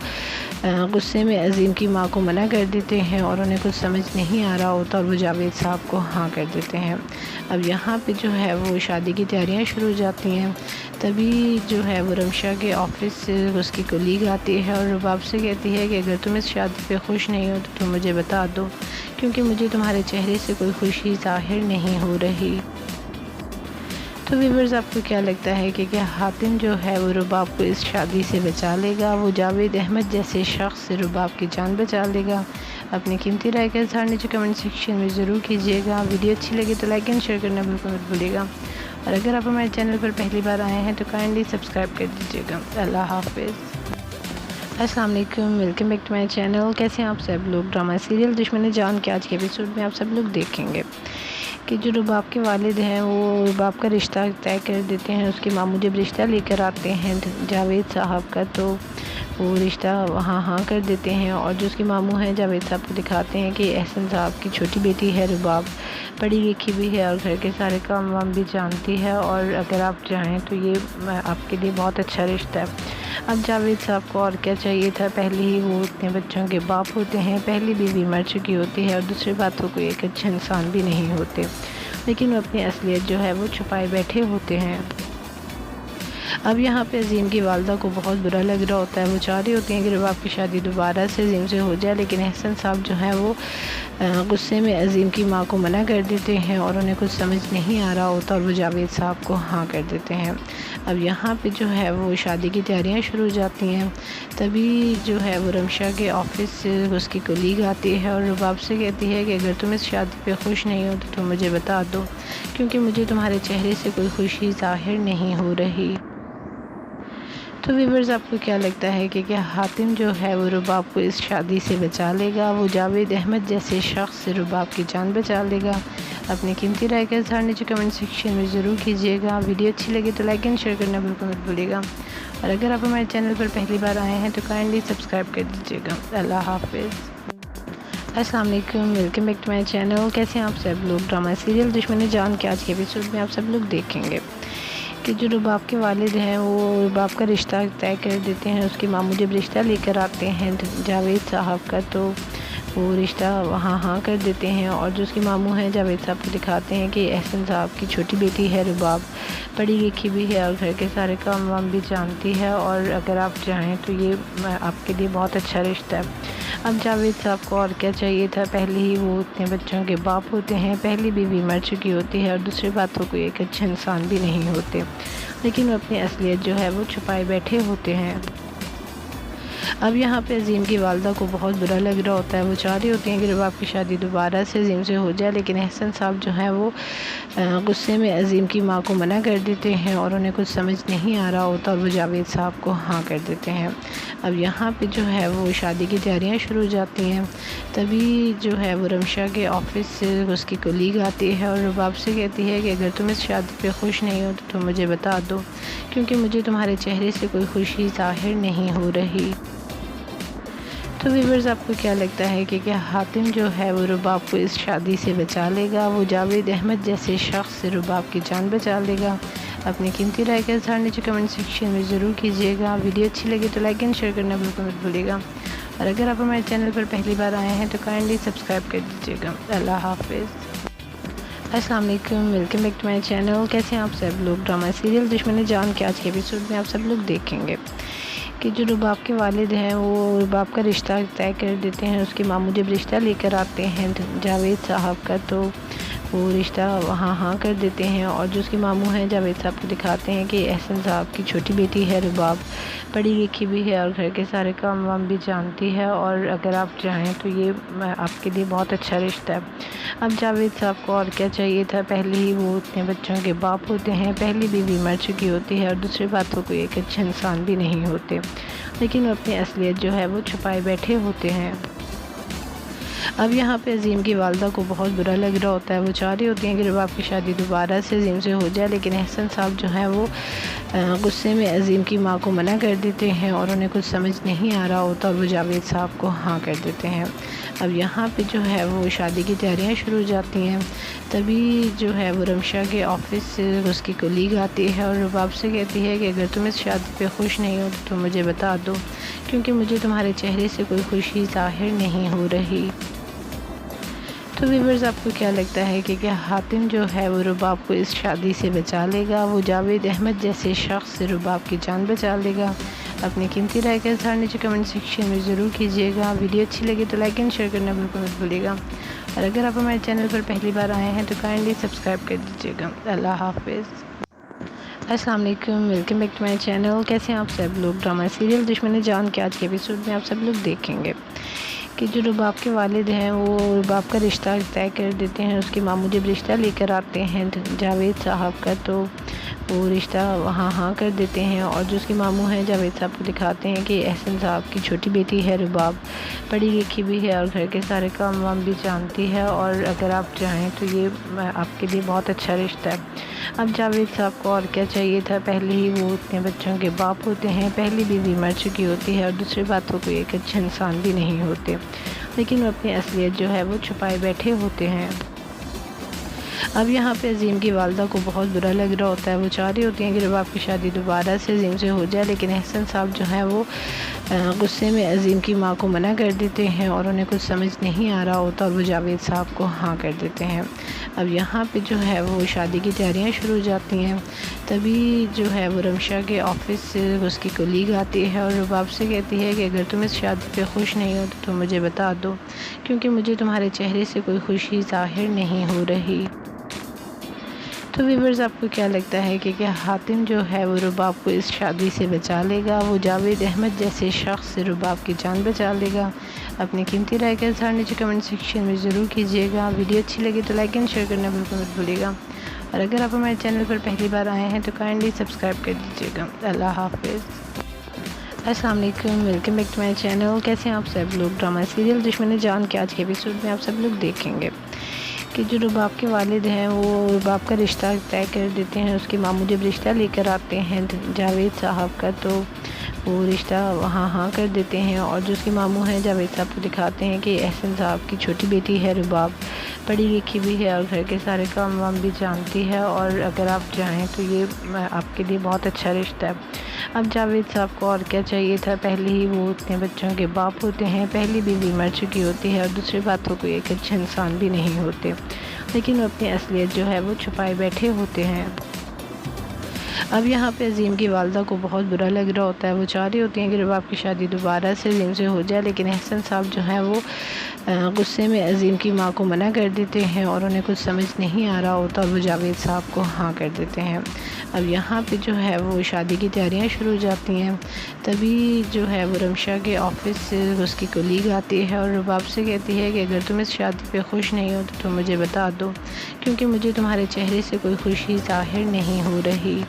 غصے میں عظیم کی ماں کو منع کر دیتے ہیں اور انہیں کچھ سمجھ نہیں آ رہا ہوتا اور وہ جاوید صاحب کو ہاں کر دیتے ہیں۔ اب یہاں پہ جو ہے وہ شادی کی تیاریاں شروع ہو جاتی ہیں۔ تبھی جو ہے وہ رمشا کے آفس سے اس کی کولیگ آتی ہے اور رباب سے کہتی ہے کہ اگر تم اس شادی پہ خوش نہیں ہو تو تم مجھے بتا دو، کیونکہ مجھے تمہارے چہرے سے کوئی خوشی ظاہر نہیں ہو رہی۔ تو ویورز، آپ کو کیا لگتا ہے کہ کیا حاتم جو ہے وہ رباب کو اس شادی سے بچا لے گا؟ وہ جاوید احمد جیسے شخص سے رباب کی جان بچا لے گا؟ اپنی قیمتی رائے کا اظہار نیچے کمنٹ سیکشن میں ضرور کیجیے گا۔ ویڈیو اچھی لگے تو لائک اینڈ شیئر کرنا بالکل مت بھولیے گا، اور اگر آپ ہمارے چینل پر پہلی بار آئے ہیں تو کائنڈلی سبسکرائب کر دیجیے گا۔ اللہ حافظ۔ السلام علیکم، welcome back to my channel. کیسے ہیں آپ سب لوگ؟ ڈرامہ سیریل دشمن جان کے آج کے ایپیسوڈ میں آپ سب لوگ دیکھیں گے کہ جو رباب کے والد ہیں وہ رباب کا رشتہ طے کر دیتے ہیں۔ اس کے ماموں جب رشتہ لے کر آتے ہیں جاوید صاحب کا، تو وہ رشتہ ہاں کر دیتے ہیں، اور جو اس کے ماموں ہیں جاوید صاحب کو دکھاتے ہیں کہ احسن صاحب کی چھوٹی بیٹی ہے رباب، پڑھی لکھی بھی ہے اور گھر کے سارے کام وام بھی جانتی ہے، اور اگر آپ چاہیں تو یہ آپ کے لیے بہت اچھا رشتہ ہے۔ اب جاوید صاحب کو اور کیا چاہیے تھا؟ پہلے ہی وہ اتنے بچوں کے باپ ہوتے ہیں، پہلی بیوی مر چکی ہوتی ہے، اور دوسری بات وہ کوئی ایک اچھے انسان بھی نہیں ہوتے، لیکن وہ اپنی اصلیت جو ہے وہ چھپائے بیٹھے ہوتے ہیں۔ اب یہاں پہ عظیم کی والدہ کو بہت برا لگ رہا ہوتا ہے۔ وہ چاہ رہی ہوتی ہیں کہ رباب کی شادی دوبارہ سے عظیم سے ہو جائے، لیکن احسن صاحب جو ہیں وہ غصے میں عظیم کی ماں کو منع کر دیتے ہیں اور انہیں کچھ سمجھ نہیں آ رہا ہوتا اور وہ جاوید صاحب کو ہاں کر دیتے ہیں۔ اب یہاں پہ جو ہے وہ شادی کی تیاریاں شروع ہو جاتی ہیں۔ تبھی جو ہے وہ رمشا کے آفس سے اس کی کولیگ آتی ہے اور رباب سے کہتی ہے کہ اگر تم اس شادی پہ خوش نہیں ہو تو تم مجھے بتا دو، کیونکہ مجھے تمہارے چہرے سے کوئی خوشی ظاہر نہیں ہو رہی۔ تو ویورز، آپ کو کیا لگتا ہے کہ کیا حاتم جو ہے وہ رباب کو اس شادی سے بچا لے گا؟ وہ جاوید احمد جیسے شخص سے رباب کی جان بچا لے گا؟ اپنی قیمتی رائے کا اظہار نیچے کمنٹ سیکشن میں ضرور کیجیے گا۔ ویڈیو اچھی لگے تو لائک اینڈ شیئر کرنا بالکل مت بھولیے گا، اور اگر آپ ہمارے چینل پر پہلی بار آئے ہیں تو کائنڈلی سبسکرائب کر دیجیے گا۔ اللہ حافظ۔ السلام علیکم، welcome back to my channel. کیسے ہیں آپ سب لوگ؟ ڈرامہ سیریل دشمن جان کے آج کے ایپیسوڈ میں آپ سب لوگ دیکھیں گے کہ جو رباب کے والد ہیں وہ رباب کا رشتہ طے کر دیتے ہیں۔ اس کے ماموں جب رشتہ لے کر آتے ہیں جاوید صاحب کا، تو وہ رشتہ ہاں کر دیتے ہیں، اور جو اس کے ماموں ہیں جاوید صاحب کو دکھاتے ہیں کہ احسن صاحب کی چھوٹی بیٹی ہے رباب، پڑھی لکھی بھی ہے اور گھر کے سارے کام وام بھی جانتی ہے، اور اگر آپ چاہیں تو یہ آپ کے لیے بہت اچھا رشتہ ہے۔ اب جاوید صاحب کو اور کیا چاہیے تھا؟ پہلے ہی وہ اتنے بچوں کے باپ ہوتے ہیں، پہلی بیوی مر چکی ہوتی ہے، اور دوسری بات وہ کوئی ایک اچھے انسان بھی نہیں ہوتے، لیکن وہ اپنی اصلیت جو ہے وہ چھپائے بیٹھے ہوتے ہیں۔ اب یہاں پہ عظیم کی والدہ کو بہت برا لگ رہا ہوتا ہے، وہ چاہ رہی ہوتی ہیں کہ رباب کی شادی دوبارہ سے عظیم سے ہو جائے، لیکن احسن صاحب جو ہیں وہ غصے میں عظیم کی ماں کو منع کر دیتے ہیں اور انہیں کچھ سمجھ نہیں آ رہا ہوتا اور وہ جاوید صاحب کو ہاں کر دیتے ہیں۔ اب یہاں پہ جو ہے وہ شادی کی تیاریاں شروع ہو جاتی ہیں، تبھی جو ہے وہ رمشا کے آفس سے اس کی کولیگ آتی ہے اور رباب سے کہتی ہے کہ اگر تم اس شادی پہ خوش نہیں ہو تو تم مجھے بتا دو، کیونکہ مجھے تمہارے چہرے سے کوئی خوشی ظاہر نہیں ہو رہی۔ تو ویورز، آپ کو کیا لگتا ہے کہ کیا حاتم جو ہے وہ رباب کو اس شادی سے بچا لے گا؟ وہ جاوید احمد جیسے شخص سے رباب کی جان بچا لے گا؟ اپنی قیمتی رائے کا اظہار نیچے کمنٹ سیکشن میں ضرور کیجیے گا۔ ویڈیو اچھی لگے تو لائک اینڈ شیئر کرنا بالکل مت بھولیے گا، اور اگر آپ ہمارے چینل پر پہلی بار آئے ہیں تو کائنڈلی سبسکرائب کر دیجیے گا۔ اللہ حافظ۔ السلام علیکم، welcome back to my channel. کیسے ہیں آپ سب لوگ؟ ڈرامہ سیریل دشمن جان کے آج کے ایپیسوڈ میں آپ سب لوگ دیکھیں گے کہ جو رباب کے والد ہیں وہ رباب کا رشتہ طے کر دیتے ہیں۔ اس کے ماموں جب رشتہ لے کر آتے ہیں جاوید صاحب کا، تو وہ رشتہ ہاں کر دیتے ہیں، اور جو اس کے ماموں ہیں جاوید صاحب کو دکھاتے ہیں کہ احسن صاحب کی چھوٹی بیٹی ہے رباب، پڑھی لکھی بھی ہے اور گھر کے سارے کام وام بھی جانتی ہے، اور اگر آپ چاہیں تو یہ آپ کے لیے بہت اچھا رشتہ ہے۔ اب جاوید صاحب کو اور کیا چاہیے تھا؟ پہلے ہی وہ اتنے بچوں کے باپ ہوتے ہیں، پہلی بیوی مر چکی ہوتی ہے، اور دوسری بات وہ کوئی ایک اچھے انسان بھی نہیں ہوتے، لیکن وہ اپنی اصلیت جو ہے وہ چھپائے بیٹھے ہوتے ہیں۔ اب یہاں پہ عظیم کی والدہ کو بہت برا لگ رہا ہوتا ہے، وہ چاہ رہی ہوتی ہیں کہ رباب کی شادی دوبارہ سے عظیم سے ہو جائے، لیکن احسن صاحب جو ہیں وہ غصے میں عظیم کی ماں کو منع کر دیتے ہیں اور انہیں کچھ سمجھ نہیں آ رہا ہوتا اور وہ جاوید صاحب کو ہاں کر دیتے ہیں۔ اب یہاں پہ جو ہے وہ شادی کی تیاریاں شروع ہو جاتی ہیں، تبھی جو ہے وہ رمشا کے آفس سے اس کی کولیگ آتی ہے اور رباب سے کہتی ہے کہ اگر تم اس شادی پہ خوش نہیں ہو تو تم مجھے بتا دو، کیونکہ مجھے تمہارے چہرے سے کوئی خوشی ظاہر نہیں ہو رہی۔ تو ویورز، آپ کو کیا لگتا ہے کہ کیا حاتم جو ہے وہ رباب کو اس شادی سے بچا لے گا؟ وہ جاوید احمد جیسے شخص سے رباب کی جان بچا لے گا؟ اپنی قیمتی رائے کا اظہار نیچے کمنٹ سیکشن میں ضرور کیجیے گا۔ ویڈیو اچھی لگے تو لائک اینڈ شیئر کرنا بالکل مت بھولیے گا، اور اگر آپ ہمارے چینل پر پہلی بار آئے ہیں تو کائنڈلی سبسکرائب کر دیجیے گا۔ اللہ حافظ۔ السلام علیکم، welcome back to my channel. کیسے ہیں آپ سب لوگ؟ ڈرامہ سیریل دشمن جان کے آج کے ایپیسوڈ میں آپ سب لوگ دیکھیں گے کہ جو رباب کے والد ہیں وہ رباب کا رشتہ طے کر دیتے ہیں۔ اس کے ماموں جب رشتہ لے کر آتے ہیں جاوید صاحب کا، تو وہ رشتہ ہاں کر دیتے ہیں، اور جو اس کے ماموں ہیں جاوید صاحب کو دکھاتے ہیں کہ احسن صاحب کی چھوٹی بیٹی ہے رباب، پڑھی لکھی بھی ہے اور گھر کے سارے کام وام بھی جانتی ہے، اور اگر آپ چاہیں تو یہ آپ کے لیے بہت اچھا رشتہ ہے۔ اب جاوید صاحب کو اور کیا چاہیے تھا؟ پہلے ہی وہ اتنے بچوں کے باپ ہوتے ہیں، پہلی بیوی مر چکی ہوتی ہے، اور دوسری بات وہ کوئی ایک اچھے انسان بھی نہیں ہوتے، لیکن وہ اپنی اصلیت جو ہے وہ چھپائے بیٹھے ہوتے ہیں۔ اب یہاں پہ عظیم کی والدہ کو بہت برا لگ رہا ہوتا ہے، وہ چاہ رہی ہوتی ہیں کہ رباب کی شادی دوبارہ سے عظیم سے ہو جائے، لیکن احسن صاحب جو ہیں وہ غصے میں عظیم کی ماں کو منع کر دیتے ہیں اور انہیں کچھ سمجھ نہیں آ رہا ہوتا اور وہ جاوید صاحب کو ہاں کر دیتے ہیں۔ اب یہاں پہ جو ہے وہ شادی کی تیاریاں شروع ہو جاتی ہیں، تبھی جو ہے وہ رمشا کے آفس سے اس کی کولیگ آتی ہے اور رباب سے کہتی ہے کہ اگر تم اس شادی پہ خوش نہیں ہو تو تم مجھے بتا دو، کیونکہ مجھے تمہارے چہرے سے کوئی خوشی ظاہر نہیں ہو رہی۔ تو ویورز، آپ کو کیا لگتا ہے کہ کیا حاتم جو ہے وہ رباب کو اس شادی سے بچا لے گا؟ وہ جاوید احمد جیسے شخص سے رباب کی جان بچا لے گا؟ اپنی قیمتی رائے کا اظہار نیچے کمنٹ سیکشن میں ضرور کیجیے گا۔ ویڈیو اچھی لگے تو لائک اینڈ شیئر کرنا بالکل مت بھولیے گا، اور اگر آپ ہمارے چینل پر پہلی بار آئے ہیں تو کائنڈلی سبسکرائب کر دیجیے گا۔ اللہ حافظ۔ السلام علیکم، welcome back to my channel. کیسے ہیں آپ سب لوگ؟ ڈرامہ سیریل دشمن جان کے آج کے ایپیسوڈ میں آپ سب لوگ دیکھیں گے کہ جو رباب کے والد ہیں وہ رباب کا رشتہ طے کر دیتے ہیں۔ اس کے ماموں جب رشتہ لے کر آتے ہیں جاوید صاحب کا، تو وہ رشتہ ہاں کر دیتے ہیں، اور جو اس کے ماموں ہیں جاوید صاحب کو دکھاتے ہیں کہ احسن صاحب کی چھوٹی بیٹی ہے رباب، پڑھی لکھی بھی ہے اور گھر کے سارے کام وام بھی جانتی ہے، اور اگر آپ چاہیں تو یہ آپ کے لیے بہت اچھا رشتہ ہے۔ اب جاوید صاحب کو اور کیا چاہیے تھا؟ پہلے ہی وہ اتنے بچوں کے باپ ہوتے ہیں، پہلی بیوی مر چکی ہوتی ہے، اور دوسری بات وہ کوئی ایک اچھے انسان بھی نہیں ہوتے، لیکن وہ اپنی اصلیت جو ہے وہ چھپائے بیٹھے ہوتے ہیں۔ اب یہاں پہ عظیم کی والدہ کو بہت برا لگ رہا ہوتا ہے، وہ چاہ رہی ہوتی ہیں کہ رباب کی شادی دوبارہ سے عظیم سے ہو جائے، لیکن احسن صاحب جو ہیں وہ غصے میں عظیم کی ماں کو منع کر دیتے ہیں اور انہیں کچھ سمجھ نہیں آ رہا ہوتا اور وہ جاوید صاحب کو ہاں کر دیتے ہیں۔ اب یہاں پہ جو ہے وہ شادی کی تیاریاں شروع ہو جاتی ہیں۔ تبھی جو ہے وہ رمشا کے آفس سے اس کی کولیگ آتی ہے اور رباب سے کہتی ہے کہ اگر تم اس شادی پہ خوش نہیں ہو تو تم مجھے بتا دو، کیونکہ مجھے تمہارے چہرے سے کوئی خوشی ظاہر نہیں ہو رہی۔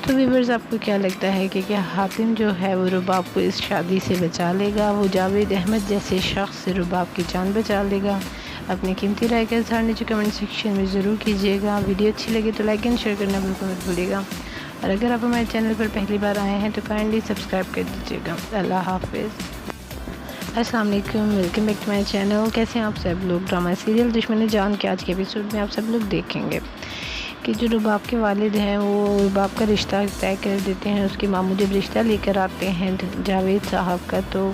تو ویورز، آپ کو کیا لگتا ہے کہ کیا حاتم جو ہے وہ رباب کو اس شادی سے بچا لے گا؟ وہ جاوید احمد جیسے شخص سے رباب کی جان بچا لے گا؟ اپنی قیمتی رائے کا اظہار نیچے کمنٹ سیکشن میں ضرور کیجیے گا۔ ویڈیو اچھی لگے تو لائک اینڈ شیئر کرنا بالکل مت بھولیے گا، اور اگر آپ ہمارے چینل پر پہلی بار آئے ہیں تو کائنڈلی سبسکرائب کر دیجیے گا۔ اللہ حافظ۔ السلام علیکم، welcome back to my channel. کیسے ہیں آپ سب لوگ؟ ڈرامہ سیریل دشمن جان کے آج کے ایپیسوڈ میں آپ سب لوگ دیکھیں گے کہ جو رباب کے والد ہیں وہ رباب کا رشتہ طے کر دیتے ہیں۔ اس کے ماموں جب رشتہ لے کر آتے ہیں جاوید صاحب کا، تو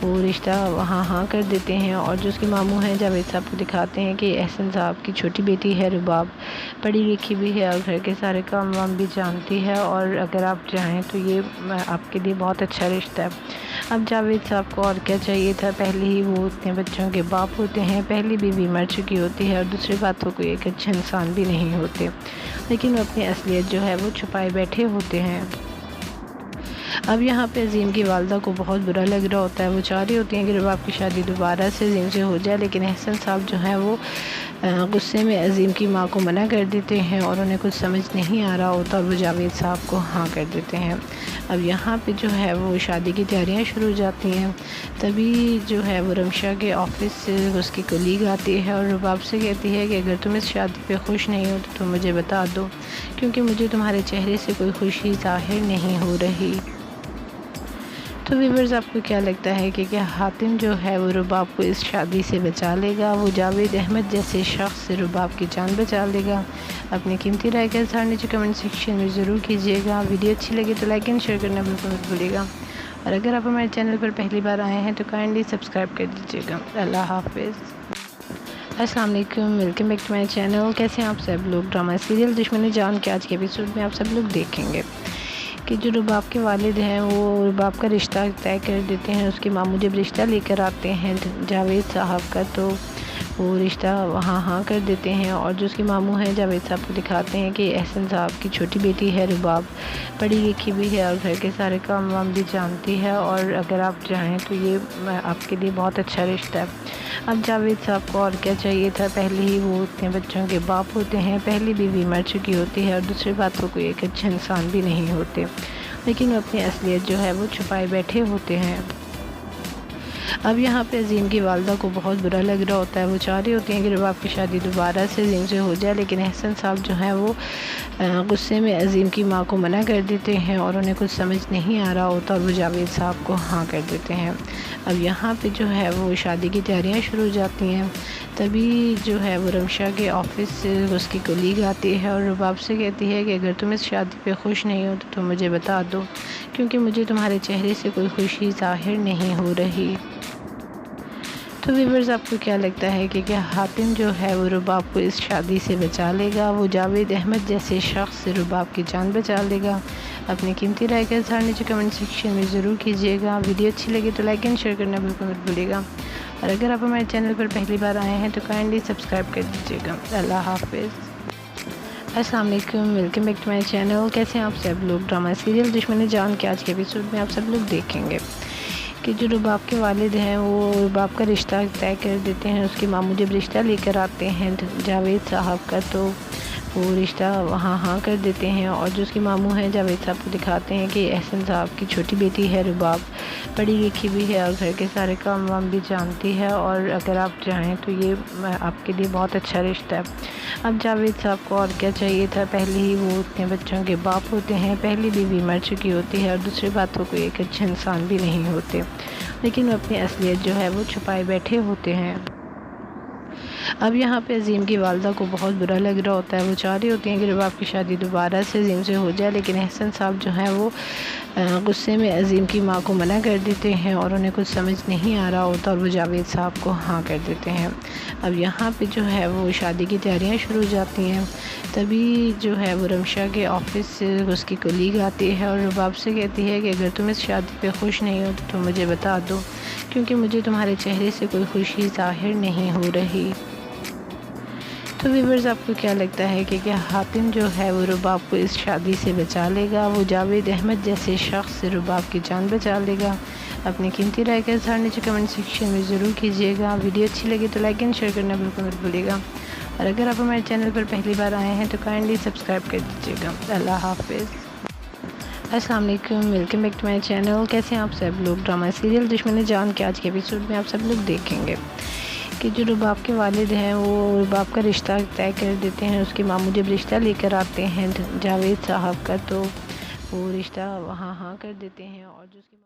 وہ رشتہ ہاں کر دیتے ہیں، اور جو اس کے ماموں ہیں جاوید صاحب کو دکھاتے ہیں کہ احسن صاحب کی چھوٹی بیٹی ہے رباب، پڑھی لکھی بھی ہے اور گھر کے سارے کام وام بھی جانتی ہے، اور اگر آپ چاہیں تو یہ آپ کے لیے بہت اچھا رشتہ ہے۔ اب جاوید صاحب کو اور کیا چاہیے تھا؟ پہلے ہی وہ اتنے بچوں کے باپ ہوتے ہیں، پہلی بیوی مر چکی ہوتی ہے، اور دوسری بات وہ کوئی ایک اچھے انسان بھی نہیں ہوتے، لیکن وہ اپنی اصلیت جو ہے وہ چھپائے بیٹھے ہوتے ہیں۔ اب یہاں پہ عظیم کی والدہ کو بہت برا لگ رہا ہوتا ہے۔ وہ چاہ رہی ہوتی ہیں کہ رباب کی شادی دوبارہ سے عظیم سے ہو جائے، لیکن احسن صاحب جو ہیں وہ غصے میں عظیم کی ماں کو منع کر دیتے ہیں، اور انہیں کچھ سمجھ نہیں آ رہا ہوتا، اور وہ جاوید صاحب کو ہاں کر دیتے ہیں۔ اب یہاں پہ جو ہے وہ شادی کی تیاریاں شروع ہو جاتی ہیں۔ تبھی جو ہے وہ رمشا کے آفس سے اس کی کولیگ آتی ہے اور رباب سے کہتی ہے کہ اگر تم اس شادی پہ خوش نہیں ہو تو تم مجھے بتا دو، کیونکہ مجھے تمہارے چہرے سے کوئی خوشی ظاہر نہیں ہو رہی۔ تو ویورز، آپ کو کیا لگتا ہے کہ کیا حاتم جو ہے وہ رباب کو اس شادی سے بچا لے گا؟ وہ جاوید احمد جیسے شخص سے رباب کی جان بچا لے گا؟ اپنی قیمتی رائے کا اظہار نیچے کمنٹ سیکشن میں ضرور کیجیے گا۔ ویڈیو اچھی لگے تو لائک اینڈ شیئر کرنا بالکل مت بھولیے گا، اور اگر آپ ہمارے چینل پر پہلی بار آئے ہیں تو کائنڈلی سبسکرائب کر دیجیے گا۔ اللہ حافظ۔ السلام علیکم، welcome back to my channel. کیسے ہیں آپ سب لوگ؟ ڈرامہ سیریل دشمن جان کے آج کے ایپیسوڈ میں آپ سب لوگ دیکھیں گے کہ جو رباب کے والد ہیں وہ رباب کا رشتہ طے کر دیتے ہیں۔ اس کے ماموں جب رشتہ لے کر آتے ہیں جاوید صاحب کا، تو وہ رشتہ ہاں کر دیتے ہیں، اور جو اس کے ماموں ہیں جاوید صاحب کو دکھاتے ہیں کہ احسن صاحب کی چھوٹی بیٹی ہے رباب، پڑھی لکھی بھی ہے اور گھر کے سارے کام وام بھی جانتی ہے، اور اگر آپ چاہیں تو یہ آپ کے لیے بہت اچھا رشتہ ہے۔ اب جاوید صاحب کو اور کیا چاہیے تھا؟ پہلے ہی وہ اتنے بچوں کے باپ ہوتے ہیں، پہلی بیوی مر چکی ہوتی ہے، اور دوسری بات وہ کوئی ایک اچھے انسان بھی نہیں ہوتے، لیکن وہ اپنی اصلیت جو ہے وہ چھپائے بیٹھے ہوتے ہیں۔ اب یہاں پہ عظیم کی والدہ کو بہت برا لگ رہا ہوتا ہے۔ وہ چاہ رہی ہوتی ہیں کہ رباب کی شادی دوبارہ سے عظیم سے ہو جائے، لیکن احسن صاحب جو ہیں وہ غصے میں عظیم کی ماں کو منع کر دیتے ہیں، اور انہیں کچھ سمجھ نہیں آ رہا ہوتا، اور وہ جاوید صاحب کو ہاں کر دیتے ہیں۔ اب یہاں پہ جو ہے وہ شادی کی تیاریاں شروع ہو جاتی ہیں۔ تبھی جو ہے وہ رمشا کے آفس سے اس کی کولیگ آتی ہے اور رباب سے کہتی ہے کہ اگر تم اس شادی پہ خوش نہیں ہو تو تم مجھے بتا دو، کیونکہ مجھے تمہارے چہرے سے کوئی خوشی ظاہر نہیں ہو رہی۔ تو ویورز، آپ کو کیا لگتا ہے کہ کیا حاتم جو ہے وہ رباب کو اس شادی سے بچا لے گا؟ وہ جاوید احمد جیسے شخص سے رباب کی جان بچا لے گا؟ اپنی قیمتی رائے کا اظہار نیچے کمنٹ سیکشن میں ضرور کیجیے گا۔ ویڈیو اچھی لگے تو لائک اینڈ شیئر کرنا بالکل مت بھولیے گا، اور اگر آپ ہمارے چینل پر پہلی بار آئے ہیں تو کائنڈلی سبسکرائب کر دیجیے گا۔ اللہ حافظ۔ السلام علیکم، welcome back to my channel. کیسے ہیں آپ سب لوگ؟ ڈرامہ سیریل دشمن جان کے آج کے ایپیسوڈ میں آپ سب لوگ دیکھیں گے کہ جو رباب کے والد ہیں وہ رباب کا رشتہ طے کر دیتے ہیں۔ اس کے ماموں جب رشتہ لے کر آتے ہیں جاوید صاحب کا، تو وہ رشتہ ہاں کر دیتے ہیں، اور جو اس کے ماموں ہیں جاوید صاحب کو دکھاتے ہیں کہ احسن صاحب کی چھوٹی بیٹی ہے رباب، پڑھی لکھی بھی ہے اور گھر کے سارے کام وام بھی جانتی ہے، اور اگر آپ چاہیں تو یہ آپ کے لیے بہت اچھا رشتہ ہے۔ اب جاوید صاحب کو اور کیا چاہیے تھا؟ پہلے ہی وہ اتنے بچوں کے باپ ہوتے ہیں، پہلی بیوی مر چکی ہوتی ہے، اور دوسری بات وہ کوئی ایک اچھے انسان بھی نہیں ہوتے، لیکن وہ اپنی اصلیت جو ہے وہ چھپائے بیٹھے ہوتے ہیں۔ اب یہاں پہ عظیم کی والدہ کو بہت برا لگ رہا ہوتا ہے۔ وہ چاہ رہی ہوتی ہیں کہ رباب کی شادی دوبارہ سے عظیم سے ہو جائے، لیکن احسن صاحب جو ہیں وہ غصے میں عظیم کی ماں کو منع کر دیتے ہیں، اور انہیں کچھ سمجھ نہیں آ رہا ہوتا، اور وہ جاوید صاحب کو ہاں کر دیتے ہیں۔ اب یہاں پہ جو ہے وہ شادی کی تیاریاں شروع ہو جاتی ہیں۔ تبھی جو ہے وہ رمشا کے آفس سے اس کی کولیگ آتی ہے اور رباب سے کہتی ہے کہ اگر تم اس شادی پہ خوش نہیں ہو تو تم مجھے بتا دو، کیونکہ مجھے تمہارے چہرے سے کوئی خوشی ظاہر نہیں ہو رہی۔ تو ویورز آپ کو کیا لگتا ہے کہ کیا حاتم جو ہے وہ رباب کو اس شادی سے بچا لے گا؟ وہ جاوید احمد جیسے شخص سے رباب کی جان بچا لے گا؟ اپنی قیمتی رائے کا اظہار نیچے کمنٹ سیکشن میں ضرور کیجیے گا۔ ویڈیو اچھی لگے تو لائک اینڈ شیئر کرنا بالکل مت بھولیے گا، اور اگر آپ ہمارے چینل پر پہلی بار آئے ہیں تو کائنڈلی سبسکرائب کر دیجیے گا۔ اللہ حافظ۔ السلام علیکم، welcome back to my channel. کیسے ہیں آپ سب لوگ؟ ڈرامہ سیریل دشمن جان کے آج کے ایپیسوڈ میں آپ سب لوگ دیکھیں گے کہ جو رباب کے والد ہیں وہ رباب کا رشتہ طے کر دیتے ہیں۔ اس کے ماموں جب رشتہ لے کر آتے ہیں جاوید صاحب کا، تو وہ رشتہ ہاں کر دیتے ہیں، اور جو اس کے